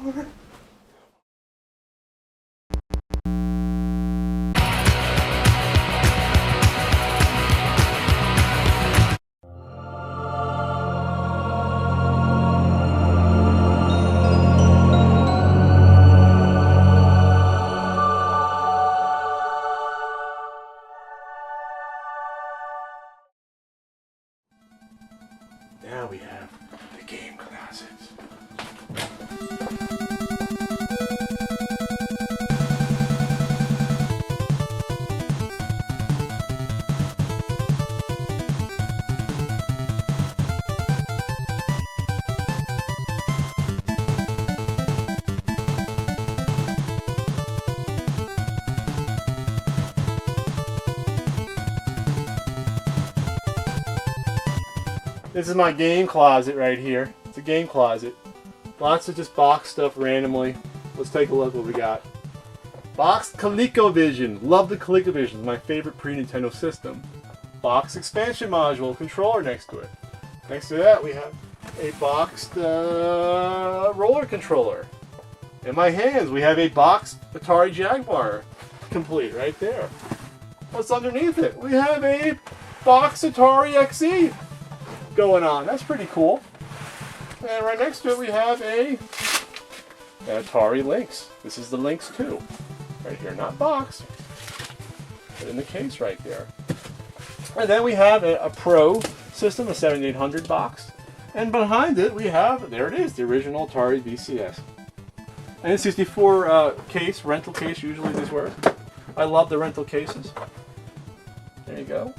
Now we have the game closet. This is my game closet right here. It's a game closet. Lots of just box stuff randomly. Let's take a look what we got. Boxed ColecoVision. Love the ColecoVision. My favorite pre-Nintendo system. Box expansion module. Controller next to it. Next to that we have a boxed roller controller. In my hands we have a boxed Atari Jaguar. Complete right there. What's underneath it? We have a boxed Atari XE. Going on. That's pretty cool. And right next to it we have an Atari Lynx. This is the Lynx 2. Right here, not box, but in the case right there. And then we have a Pro system, a 7800 box. And behind it we have, there it is, the original Atari VCS. N64 case, rental case, usually these were. I love the rental cases. There you go.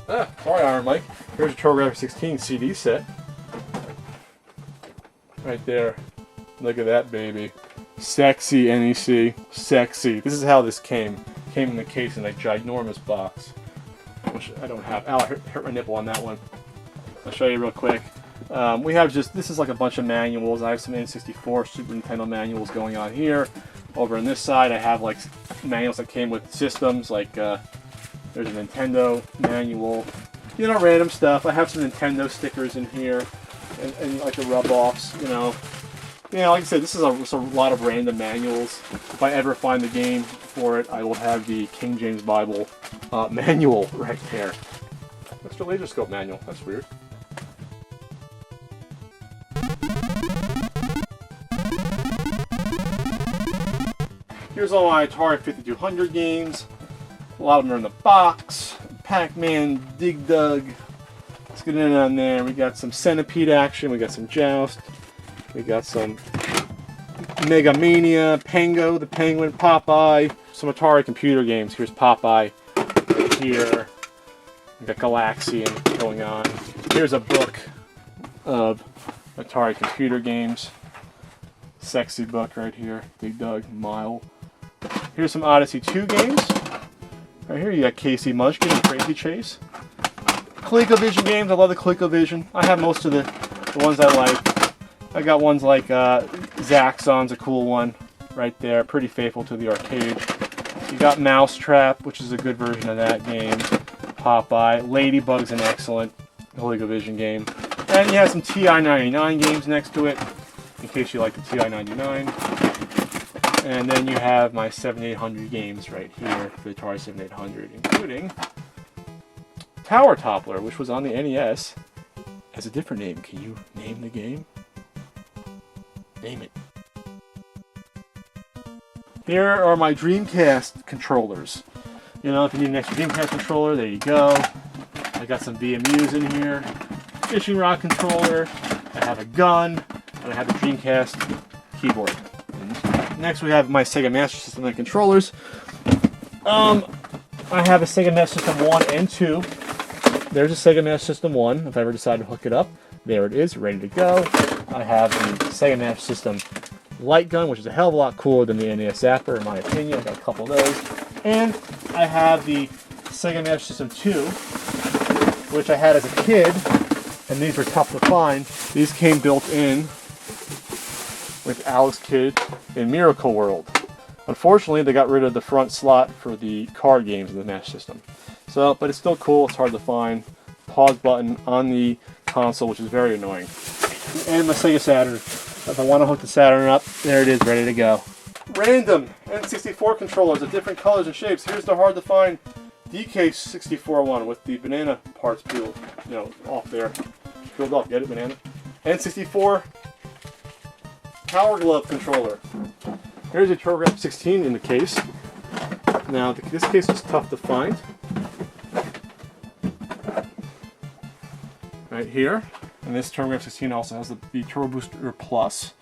Sorry, Iron Mike. Here's a TurboGrafx 16 CD set. Right there. Look at that baby. Sexy NEC. Sexy. This is how this came. Came in the case in a ginormous box. Which I don't have. Ow, I hurt my nipple on that one. I'll show you real quick. We have just, this is like a bunch of manuals. I have some N64 Super Nintendo manuals going on here. Over on this side I have like manuals that came with systems, like there's a Nintendo manual, you know, random stuff. I have some Nintendo stickers in here, and like the rub-offs, you know. Yeah, like I said, this is a lot of random manuals. If I ever find the game for it, I will have the King James Bible manual right there. Extra laser scope manual. That's weird. Here's all my Atari 5200 games. A lot of them are in the box. Pac-Man, Dig Dug. Let's get in on there. We got some Centipede action. We got some Joust. We got some Mega Mania, Pango, the Penguin, Popeye. Some Atari computer games. Here's Popeye. Right here. We got Galaxian going on. Here's a book of Atari computer games. Sexy book right here. Dig Dug, Mile. Here's some Odyssey 2 games. Right here you got Casey Munchkin and Crazy Chase. ColecoVision games, I love the ColecoVision. I have most of the ones I like. I got ones like Zaxxon's a cool one right there. Pretty faithful to the arcade. You got Mousetrap, which is a good version of that game. Popeye. Ladybug's an excellent ColecoVision game. And you have some TI-99 games next to it, in case you like the TI-99. And then you have my 7800 games right here for the Atari 7800, including Tower Toppler, which was on the NES. Has a different name. Can you name the game? Name it. Here are my Dreamcast controllers. You know, if you need an extra Dreamcast controller, there you go. I got some VMUs in here. Fishing rod controller. I have a gun. And I have a Dreamcast keyboard. Next we have my Sega Master System and controllers. I have a Sega Master System 1 and 2. There's a Sega Master System 1, if I ever decide to hook it up. There it is, ready to go. I have the Sega Master System light gun, which is a hell of a lot cooler than the NES Zapper, in my opinion. I got a couple of those. And I have the Sega Master System 2, which I had as a kid, and these were tough to find. These came built in with Alex Kidd in Miracle World. Unfortunately, they got rid of the front slot for the card games in the Master System. So, but it's still cool. It's hard to find. Pause button on the console, which is very annoying. And my Sega Saturn. If I want to hook the Saturn up, there it is, ready to go. Random N64 controllers of different colors and shapes. Here's the hard to find DK64 one with the banana parts peeled, off there. Peeled off, get it, banana? N64 Power Glove controller. Here's a TurboGrafx 16 in the case. Now, this case is tough to find. Right here. And this TurboGrafx 16 also has the Turbo Booster Plus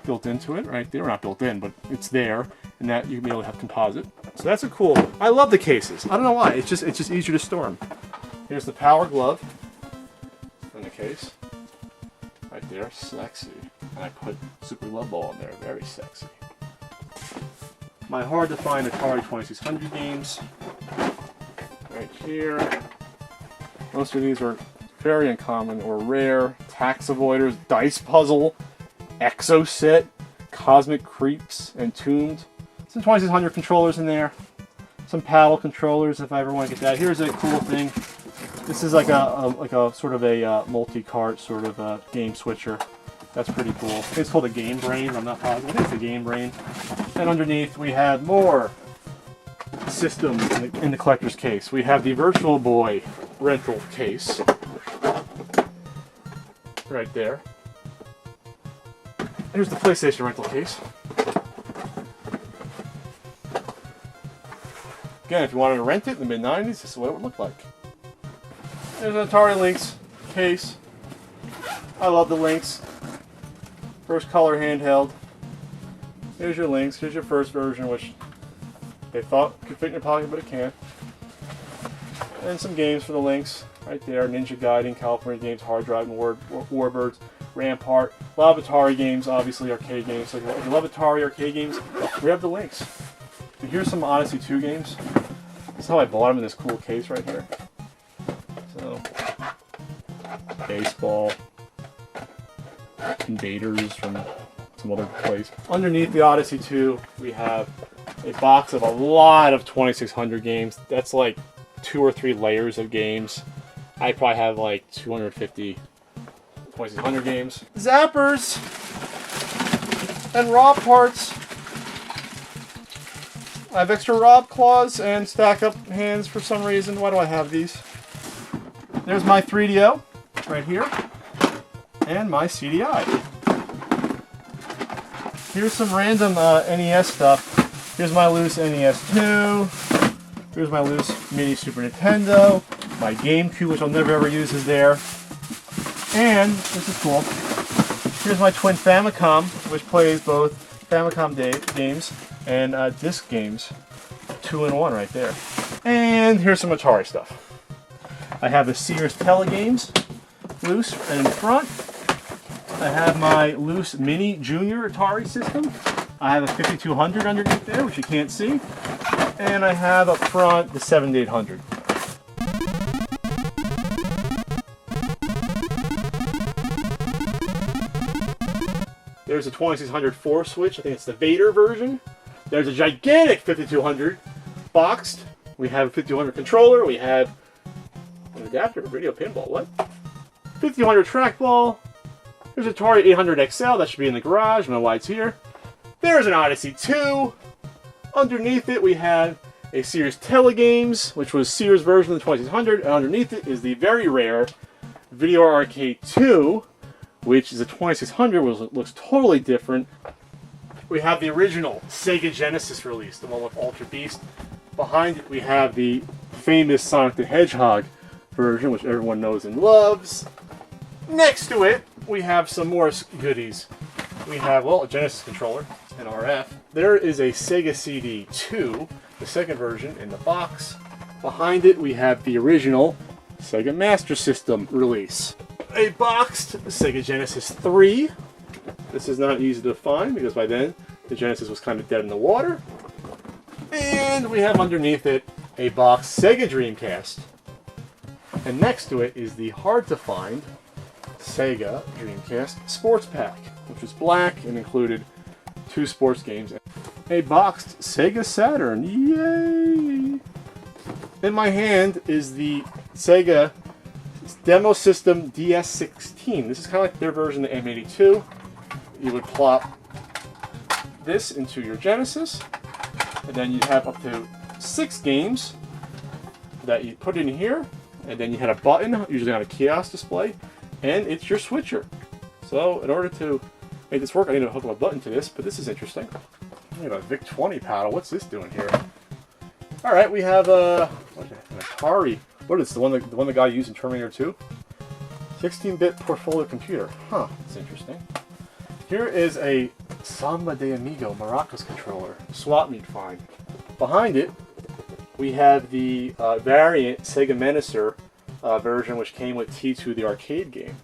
built into it, right there. Not built in, but it's there. And that you can be able to have composite. So that's a cool one. I love the cases. I don't know why. It's just easier to store them. Here's the Power Glove in the case. Right there, sexy. And I put Super Love Ball in there, very sexy. My hard to find Atari 2600 games. Right here. Most of these are very uncommon or rare. Tax Avoiders, Dice Puzzle, Exoset, Cosmic Creeps, Entombed. Some 2600 controllers in there. Some paddle controllers if I ever want to get that. Here's a cool thing. This is like a sort of a multi-cart sort of a game switcher. That's pretty cool. It's called a Game Brain. I'm not positive. I think it's a Game Brain. And underneath we have more systems in the collector's case. We have the Virtual Boy rental case. Right there. Here's the PlayStation rental case. Again, if you wanted to rent it in the mid-90s, this is what it would look like. There's an Atari Lynx case. I love the Lynx. First color handheld. Here's your Lynx. Here's your first version, which they thought could fit in your pocket, but it can't. And some games for the Lynx. Right there. Ninja Gaiden, California Games, Hard Drive, and Warbirds, Rampart. A lot of Atari games, obviously arcade games. So if you love Atari arcade games, we have the Lynx. And here's some Odyssey 2 games. This is how I bought them in this cool case right here. So, baseball, Invaders from some other place. Underneath the Odyssey 2, we have a box of a lot of 2600 games. That's like 2 or 3 layers of games. I probably have like 250 2600 games. Zappers and Rob parts. I have extra Rob claws and stack up hands for some reason. Why do I have these? There's my 3DO right here. And my CDI. Here's some random NES stuff. Here's my loose NES 2. Here's my loose mini Super Nintendo. My GameCube, which I'll never ever use, is there. And, this is cool, here's my twin Famicom, which plays both Famicom games and disc games. 2-in-1 right there. And here's some Atari stuff. I have the Sears Telegames loose and in front. I have my loose mini junior Atari system. I have a 5200 underneath there, which you can't see. And I have up front the 7800. There's a 2600 4 switch. I think it's the Vader version. There's a gigantic 5200 boxed. We have a 5200 controller. We have an adapter, radio pinball. What? 5200 trackball. There's a Atari 800 XL. That should be in the garage. I don't know why it's here. There's an Odyssey 2. Underneath it, we have a Sears Telegames, which was Sears' version of the 2600. And underneath it is the very rare Video Arcade 2, which is a 2600, which looks totally different. We have the original Sega Genesis release, the one with Ultra Beast. Behind it, we have the famous Sonic the Hedgehog version, which everyone knows and loves. Next to it, we have some more goodies. We have, well, a Genesis controller, an RF. There is a Sega CD 2, the second version, in the box. Behind it, we have the original Sega Master System release. A boxed Sega Genesis 3. This is not easy to find because by then the Genesis was kind of dead in the water. And we have underneath it a boxed Sega Dreamcast. And next to it is the hard to find Sega Dreamcast Sports Pack, which was black and included 2 sports games. A boxed Sega Saturn. Yay! In my hand is the Sega Demo System DS16. This is kind of like their version of the M82. you would plop this into your Genesis, and then you'd have up to 6 games that you put in here, and then you had a button, usually on a kiosk display, and it's your switcher. So in order to make this work, I need to hook up a button to this, but this is interesting. We have a VIC-20 paddle. What's this doing here? All right, we have an Atari. What is the one the guy used in Terminator 2? 16-bit portfolio computer. Huh, that's interesting. Here is a Samba de Amigo Maracas controller, swap meet find. Behind it, we have the variant Sega Master version, which came with T2, the arcade game.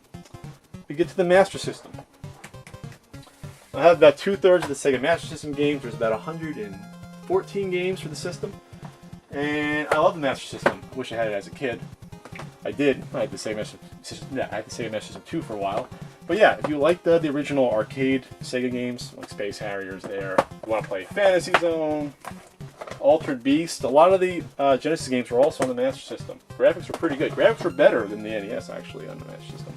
We get to the Master System. I have about 2/3 of the Sega Master System games. There's about 114 games for the system. And I love the Master System. I wish I had it as a kid. I did. I had the Sega Master System, I had the Sega Master System 2 for a while. But yeah, if you like the original arcade Sega games, like Space Harriers there, you want to play Fantasy Zone, Altered Beast, a lot of the Genesis games were also on the Master System. Graphics were pretty good. Graphics were better than the NES, actually, on the Master System.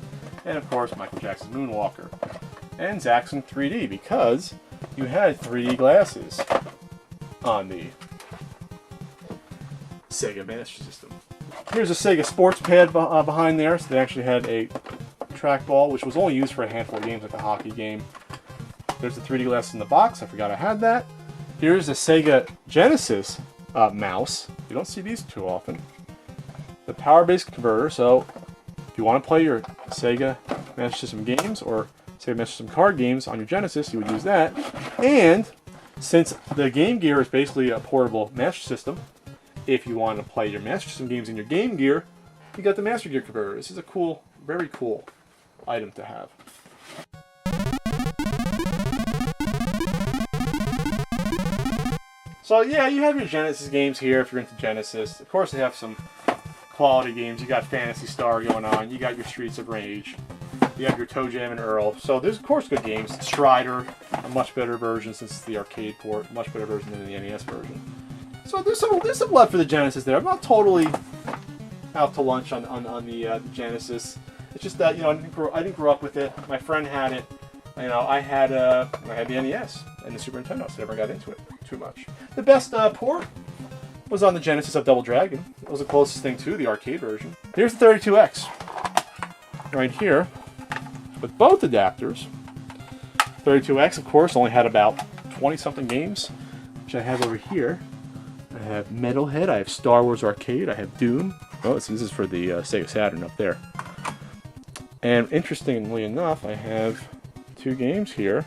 And of course, Michael Jackson's Moonwalker. And Zaxxon 3D, because you had 3D glasses on the Sega Master System. Here's a Sega Sports Pad behind there, so they actually had a trackball, which was only used for a handful of games, like a hockey game. There's the 3D glasses in the box, I forgot I had that. Here's a Sega Genesis mouse. You don't see these too often. The power-based converter, so if you want to play your Sega Master System games or Sega Master System card games on your Genesis, you would use that. And since the Game Gear is basically a portable Master System, if you want to play your Master System games in your Game Gear, you got the Master Gear converter. This is a cool, very cool item to have. So yeah, you have your Genesis games here if you're into Genesis. Of course, they have some quality games. You got Phantasy Star going on. You got your Streets of Rage. You have your Toe Jam and Earl. So there's of course good games. Strider, a much better version since it's the arcade port. Much better version than the NES version. So there's some love for the Genesis there. I'm not totally out to lunch on the Genesis. It's just that, you know, I didn't grow up with it. My friend had it. You know, I had the NES and the Super Nintendo, so I never got into it too much. The best port was on the Genesis of Double Dragon. It was the closest thing to the arcade version. Here's the 32X. Right here, with both adapters. 32X, of course, only had about 20-something games, which I have over here. I have Metalhead, I have Star Wars Arcade, I have Doom. Oh, this is for the Sega Saturn up there. And interestingly enough, I have 2 games here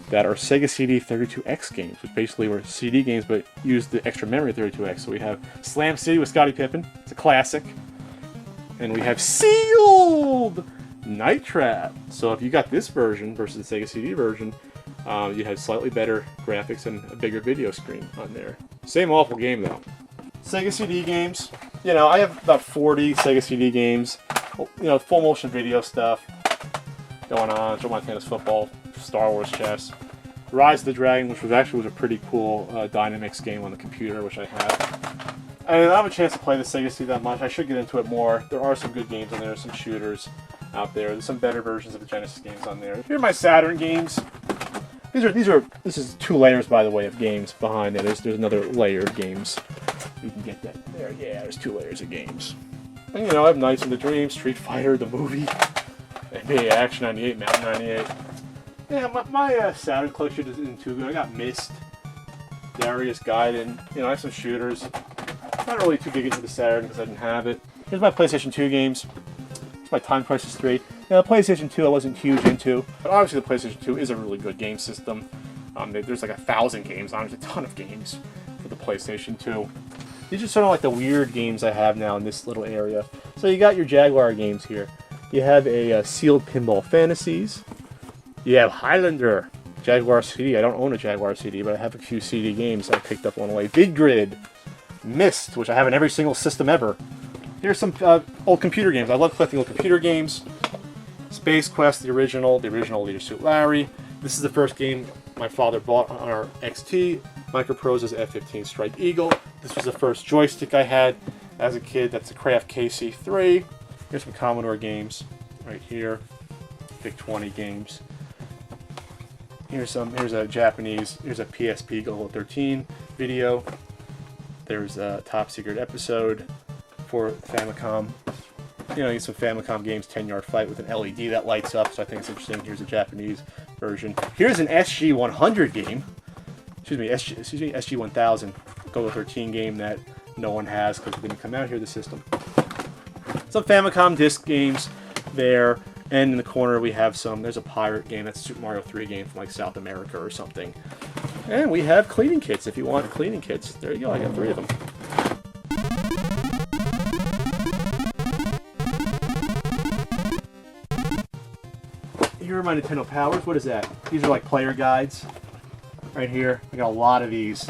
that are Sega CD 32X games, which basically were CD games but used the extra memory of 32X. So we have Slam City with Scottie Pippen, it's a classic. And we have Sealed! Night Trap. So if you got this version versus the Sega CD version, you had slightly better graphics and a bigger video screen on there. Same awful game though. Sega CD games. You know, I have about 40 Sega CD games. You know, full motion video stuff going on. Joe Montana's Football, Star Wars chess. Rise of the Dragon, which was a pretty cool Dynamix game on the computer, which I have. I don't have a chance to play the Sega CD that much. I should get into it more. There are some good games on there, some shooters out there. There's some better versions of the Genesis games on there. Here are my Saturn games. This is 2 layers, by the way, of games behind it. There's another layer of games. You can get that there. Yeah, there's 2 layers of games. And you know, I have Nights in the Dream, Street Fighter, the movie, NBA Action 98, Mountain 98. Yeah, my Saturn collection isn't too good. I got Myst, Darius Gaiden. You know, I have some shooters. Not really too big into the Saturn because I didn't have it. Here's my PlayStation 2 games. Here's my Time Crisis 3. Now, PlayStation 2 I wasn't huge into, but obviously the PlayStation 2 is a really good game system. There's like 1,000 games on it. There's a ton of games for the PlayStation 2. These are sort of like the weird games I have now in this little area. So you got your Jaguar games here. You have a Sealed Pinball Fantasies. You have Highlander, Jaguar CD. I don't own a Jaguar CD, but I have a few CD games. I picked up one away. Big Grid, Myst, which I have in every single system ever. Here's some old computer games. I love collecting old computer games. Space Quest, the original Leisure Suit Larry. This is the first game my father bought on our XT. Microprose's F-15 Strike Eagle. This was the first joystick I had as a kid. That's the Kraft KC3. Here's some Commodore games right here. VIC-20 games. Here's a Japanese, here's a PSP Golden 13 video. There's a top secret episode for Famicom. You know, you get some Famicom games, 10-yard flight with an LED that lights up, so I think it's interesting. Here's a Japanese version. Here's an SG-100 game. Excuse me, SG-1000 Golden 13 game that no one has because it didn't come out here, the system. Some Famicom disc games there. And in the corner we have there's a pirate game, that's a Super Mario 3 game from like South America or something. And we have cleaning kits if you want cleaning kits. There you go, I got 3 of them. Here are my Nintendo Powers. What is that? These are like player guides. Right here, I got a lot of these.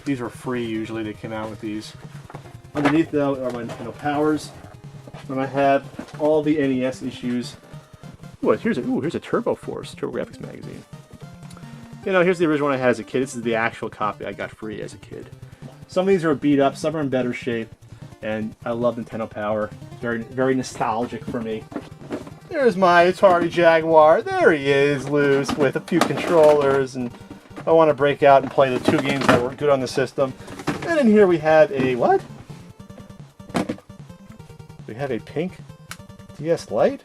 These are free usually, they come out with these. Underneath though are my Nintendo Powers. And I have all the NES issues. Ooh, here's a Turbo Force, TurboGrafx magazine. You know, here's the original one I had as a kid. This is the actual copy I got free as a kid. Some of these are beat up, some are in better shape, and I love Nintendo Power. Very, very nostalgic for me. There's my Atari Jaguar. There he is, loose, with a few controllers, and I want to break out and play the 2 games that were good on the system. And in here we have a, what? We have a pink DS Lite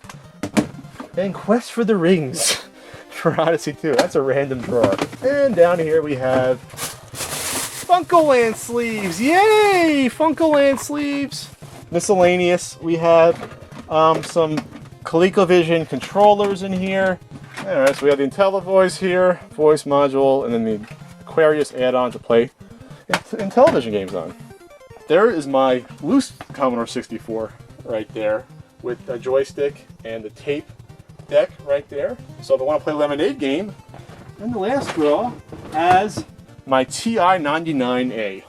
and Quest for the Rings for Odyssey 2. That's a random drawer. And down here we have Funko-Land sleeves. Yay! Funko-Land sleeves. Miscellaneous. We have some ColecoVision controllers in here. Alright, so we have the IntelliVoice here, voice module, and then the Aquarius add-on to play Intellivision games on. There is my loose Commodore 64 right there with a joystick and the tape deck right there. So if I want to play a Lemonade game, and the last drawer has my TI-99A,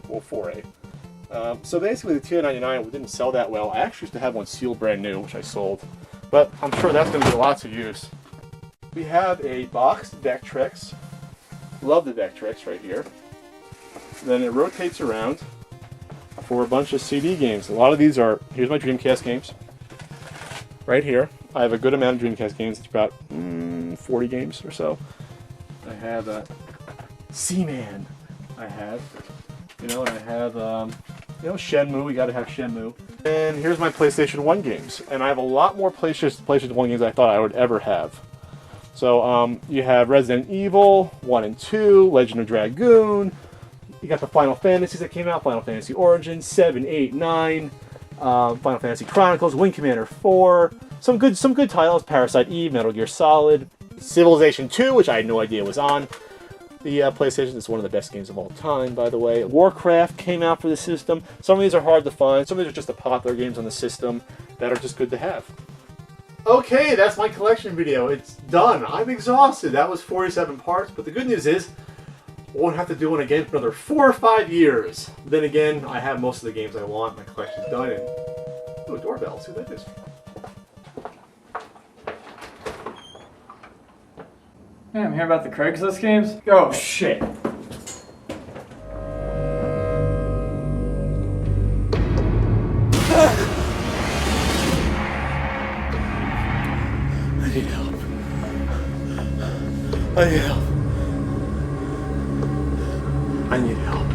well 4A. So basically the TI-99 didn't sell that well. I actually used to have one sealed brand new, which I sold, but I'm sure that's going to get lots of use. We have a boxed Vectrex. Love the Vectrex right here. Then it rotates around for a bunch of CD games. A lot of these are, here's my Dreamcast games. Right here. I have a good amount of Dreamcast games. It's about 40 games or so. I have a Seaman. I have, and I have, Shenmue. We gotta have Shenmue. And here's my PlayStation 1 games. And I have a lot more PlayStation 1 games than I thought I would ever have. So, you have Resident Evil 1 and 2, Legend of Dragoon. You got the Final Fantasies that came out, Final Fantasy Origins, 7, 8, 9, Final Fantasy Chronicles, Wing Commander 4, some good titles, Parasite Eve, Metal Gear Solid, Civilization 2, which I had no idea was on the PlayStation. It's one of the best games of all time, by the way. Warcraft came out for the system. Some of these are hard to find. Some of these are just the popular games on the system that are just good to have. Okay, that's my collection video. It's done. I'm exhausted. That was 47 parts, but the good news is I won't have to do one again for another 4 or 5 years. Then again, I have most of the games I want. My collection's done. And ooh, a doorbell. See what that is. Hey, I'm hearing about the Craigslist games. Oh, shit. I need help. I need help. I need help.